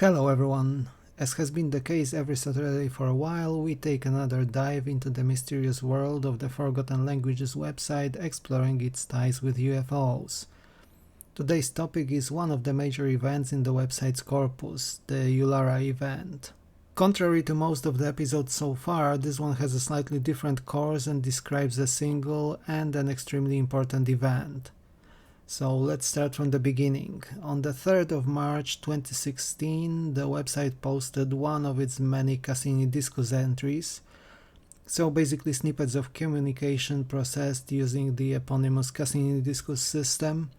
Hello everyone! As has been the case every Saturday for a while, we take another dive into the mysterious world of the Forgotten Languages website, exploring its ties with UFOs. Today's topic is one of the major events in the website's corpus, the Yulara event. Contrary to most of the episodes so far, this one has a slightly different course and describes a single and an extremely important event. So let's start from the beginning. On the 3rd of March 2016, the website posted one of its many Cassini Diskus entries, so basically snippets of communication processed using the eponymous Cassini Diskus system,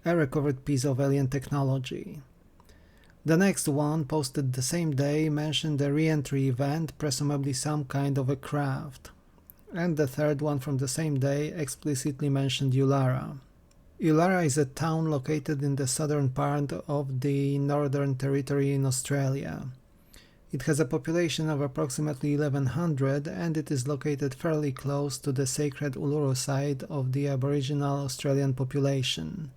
a recovered piece of alien technology. The next one, posted the same day, mentioned a re-entry event, presumably some kind of a craft. And the third one from the same day explicitly mentioned Yulara. Yulara is a town located in the southern part of the Northern Territory in Australia. It has a population of approximately 1100 and it is located fairly close to the sacred Uluru site of the Aboriginal Australian population.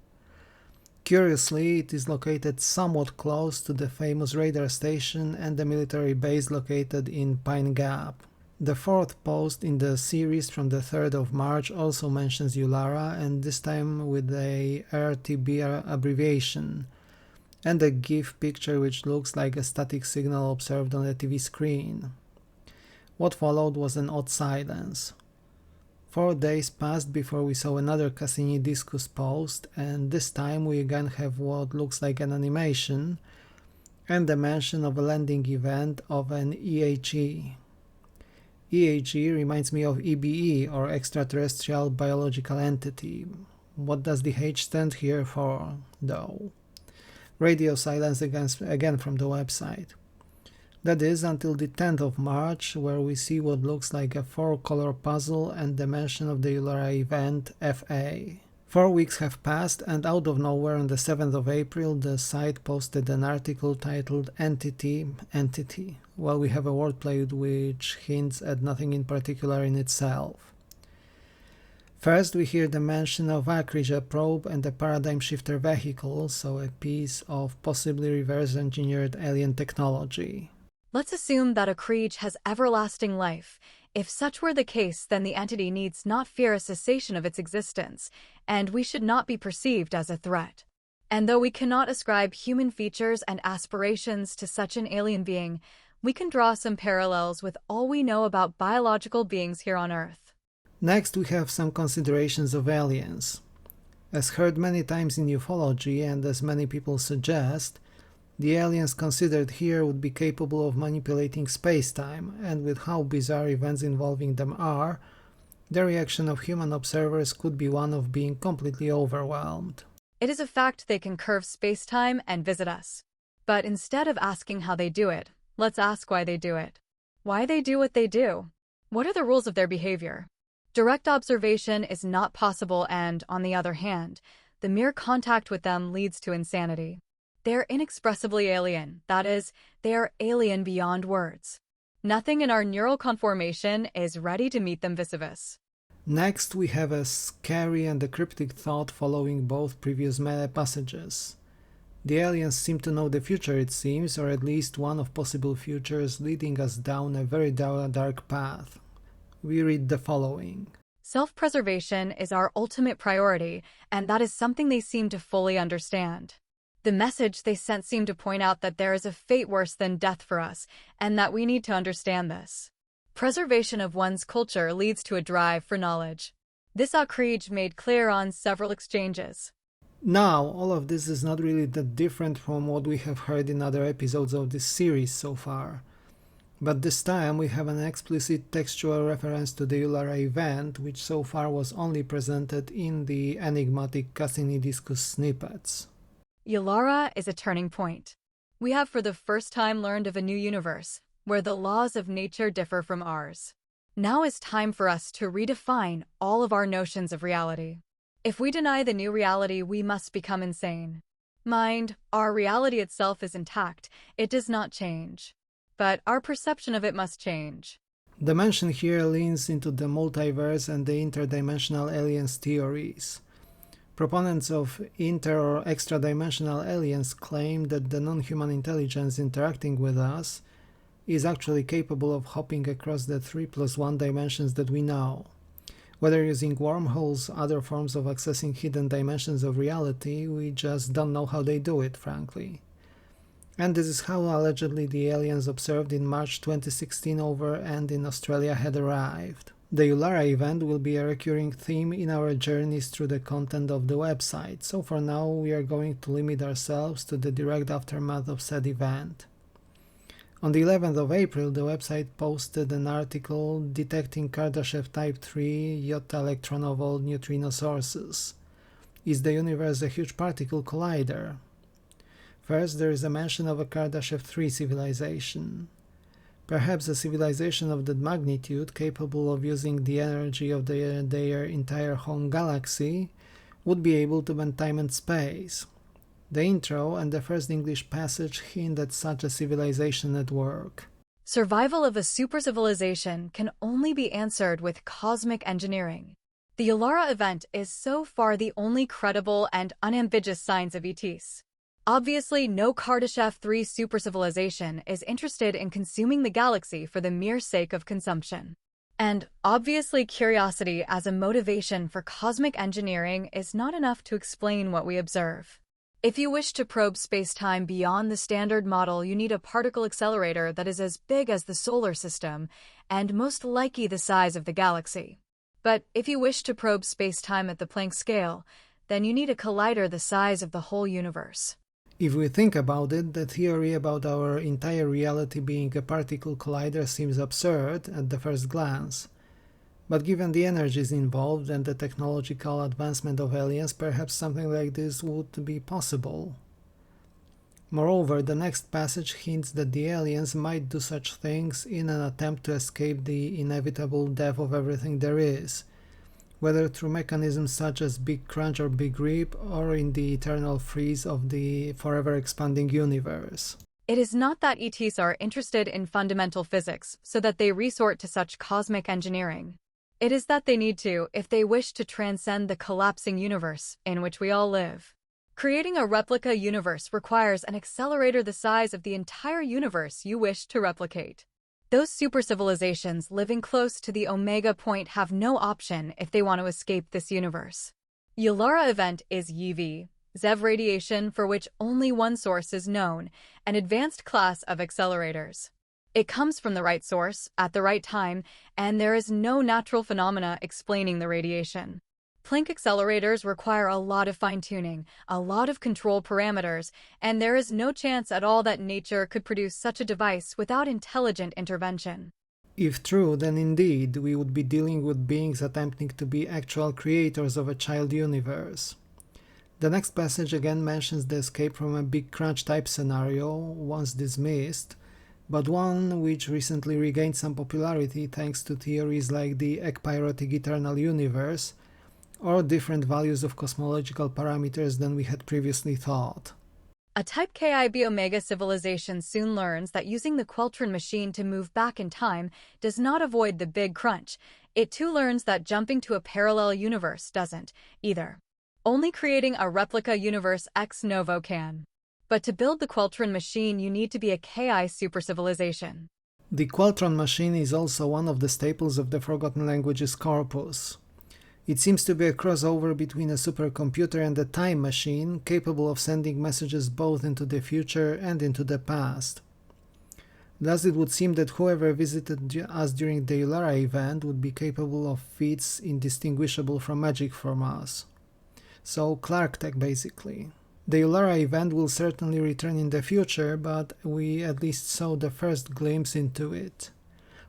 Curiously, it is located somewhat close to the famous radar station and the military base located in Pine Gap. The fourth post in the series from the 3rd of March also mentions Yulara, and this time with a RTB abbreviation, and a GIF picture which looks like a static signal observed on a TV screen. What followed was an odd silence. 4 days passed before we saw another Cassini Diskus post, and this time we again have what looks like an animation, and the mention of a landing event of an EHE. EHE reminds me of EBE, or extraterrestrial biological entity. What does the H stand here for, though? Radio silence again from the website. That is until the 10th of March, where we see what looks like a 4-color puzzle and the mention of the Yulara event FA. 4 weeks have passed, and out of nowhere on the 7th of April the site posted an article titled Entity. Well, we have a wordplay which hints at nothing in particular in itself. First we hear the mention of Akrija probe and a paradigm shifter vehicle, so a piece of possibly reverse engineered alien technology. Let's assume that a creature has everlasting life. If such were the case, then the entity needs not fear a cessation of its existence, and we should not be perceived as a threat. And though we cannot ascribe human features and aspirations to such an alien being, we can draw some parallels with all we know about biological beings here on Earth. Next we have some considerations of aliens. As heard many times in ufology, and as many people suggest, the aliens considered here would be capable of manipulating space-time, and with how bizarre events involving them are, the reaction of human observers could be one of being completely overwhelmed. It is a fact they can curve space-time and visit us. But instead of asking how they do it, let's ask why they do it. Why they do what they do? What are the rules of their behavior? Direct observation is not possible, and, on the other hand, the mere contact with them leads to insanity. They're inexpressibly alien, that is, they are alien beyond words. Nothing in our neural conformation is ready to meet them vis-a-vis. Next we have a scary and a cryptic thought following both previous passages. The aliens seem to know the future, it seems, or at least one of possible futures, leading us down a very dark path. We read the following. Self-preservation is our ultimate priority, and that is something they seem to fully understand. The message they sent seemed to point out that there is a fate worse than death for us, and that we need to understand this. Preservation of one's culture leads to a drive for knowledge. This Akrij made clear on several exchanges. Now, all of this is not really that different from what we have heard in other episodes of this series so far. But this time we have an explicit textual reference to the Yulara event, which so far was only presented in the enigmatic Cassini Diskus snippets. Yulara is a turning point. We have for the first time learned of a new universe, where the laws of nature differ from ours. Now is time for us to redefine all of our notions of reality. If we deny the new reality, we must become insane. Mind, our reality itself is intact, it does not change. But our perception of it must change. The mention here leans into the multiverse and the interdimensional aliens theories. Proponents of inter- or extra-dimensional aliens claim that the non-human intelligence interacting with us is actually capable of hopping across the 3+1 dimensions that we know. Whether using wormholes, other forms of accessing hidden dimensions of reality, we just don't know how they do it, frankly. And this is how allegedly the aliens observed in March 2016 over and in Australia had arrived. The Yulara event will be a recurring theme in our journeys through the content of the website, so for now we are going to limit ourselves to the direct aftermath of said event. On the 11th of April, the website posted an article detecting Kardashev Type 3 iota-electronovolt neutrino sources. Is the universe a huge particle collider? First, there is a mention of a Kardashev 3 civilization. Perhaps a civilization of that magnitude, capable of using the energy of their entire home galaxy, would be able to bend time and space. The intro and the first English passage hint at such a civilization at work. Survival of a supercivilization can only be answered with cosmic engineering. The Yulara event is so far the only credible and unambiguous signs of ETs. Obviously, no Kardashev 3 supercivilization is interested in consuming the galaxy for the mere sake of consumption. And obviously, curiosity as a motivation for cosmic engineering is not enough to explain what we observe. If you wish to probe space-time beyond the standard model, you need a particle accelerator that is as big as the solar system and most likely the size of the galaxy. But if you wish to probe space-time at the Planck scale, then you need a collider the size of the whole universe. If we think about it, the theory about our entire reality being a particle collider seems absurd at the first glance. But given the energies involved and the technological advancement of aliens, perhaps something like this would be possible. Moreover, the next passage hints that the aliens might do such things in an attempt to escape the inevitable death of everything there is, whether through mechanisms such as Big Crunch or Big Rip, or in the eternal freeze of the forever expanding universe. It is not that ETs are interested in fundamental physics so that they resort to such cosmic engineering. It is that they need to if they wish to transcend the collapsing universe in which we all live. Creating a replica universe requires an accelerator the size of the entire universe you wish to replicate. Those supercivilizations living close to the omega point have no option if they want to escape this universe. Yulara event is YV, ZEV radiation for which only one source is known, an advanced class of accelerators. It comes from the right source, at the right time, and there is no natural phenomena explaining the radiation. Planck accelerators require a lot of fine-tuning, a lot of control parameters, and there is no chance at all that nature could produce such a device without intelligent intervention. If true, then indeed we would be dealing with beings attempting to be actual creators of a child universe. The next passage again mentions the escape from a Big Crunch type scenario, once dismissed, but one which recently regained some popularity thanks to theories like the ekpyrotic eternal universe, or different values of cosmological parameters than we had previously thought. A Type KIB Omega civilization soon learns that using the Queltron machine to move back in time does not avoid the Big Crunch. It too learns that jumping to a parallel universe doesn't, either. Only creating a replica universe ex novo can. But to build the Queltron machine, you need to be a KI supercivilization. The Queltron machine is also one of the staples of the Forgotten Languages corpus. It seems to be a crossover between a supercomputer and a time machine, capable of sending messages both into the future and into the past. Thus it would seem that whoever visited us during the Yulara event would be capable of feats indistinguishable from magic from us. So Clark Tech basically. The Yulara event will certainly return in the future, but we at least saw the first glimpse into it.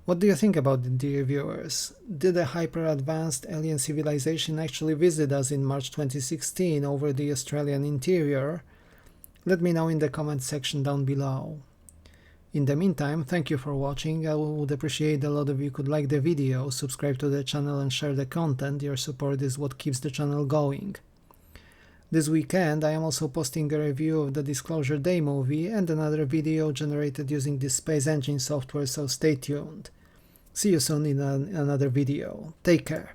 What do you think about it, dear viewers? Did a hyper-advanced alien civilization actually visit us in March 2016 over the Australian interior? Let me know in the comment section down below. In the meantime, thank you for watching. I would appreciate a lot if you could like the video, subscribe to the channel and share the content. Your support is what keeps the channel going. This weekend I am also posting a review of the Disclosure Day movie and another video generated using this Space Engine software, so stay tuned. See you soon in another video. Take care.